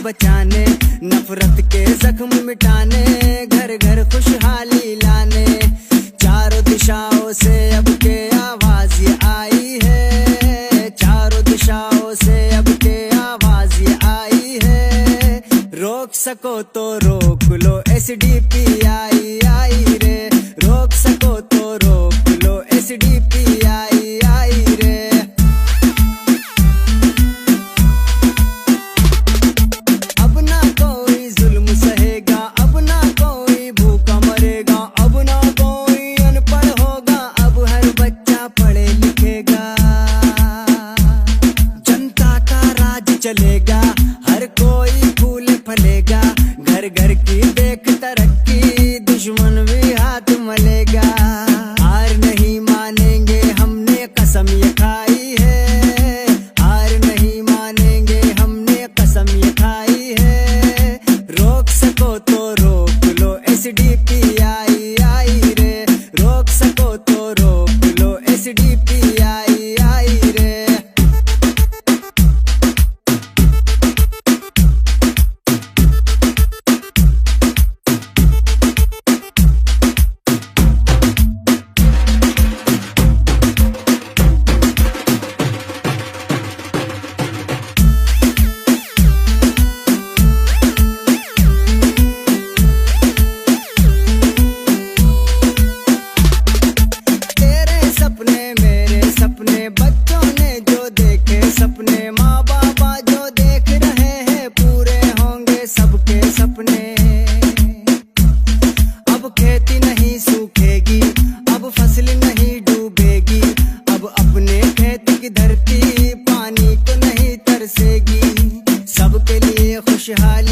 बचाने, नफरत के जख्म मिटाने, घर घर खुशहाली लाने। चारों दिशाओं से अब के आवाज ये आई है, चारों दिशाओं से अब के आवाज ये आई है। रोक सको तो रोक लो SDP आई रे, रोक सको तो रोक लो SDP आई रे। अब ना कोई जुल्म सहेगा, अब ना कोई भूखा मरेगा, अब ना कोई अनपढ़ होगा, अब हर बच्चा पढ़े लिखेगा। जनता का राज चलेगा, हर कोई फूल फलेगा, घर घर की देख तरक्की, दुश्मन भी हाथ मलेगा। हार नहीं मानेंगे हमने कसम ये खाई है, हार नहीं मानेंगे हमने कसम ये खाई है। रोक सको तो रोक लो SDP आई रे, रोक सको तो रोक लो SDP आई रे। बच्चों ने जो देखे सपने, माँ बाबा जो देख रहे हैं, पूरे होंगे सबके सपने। अब खेती नहीं सूखेगी, अब फसल नहीं डूबेगी, अब अपने खेत की धरती पानी को नहीं तरसेगी। सबके लिए खुशहाली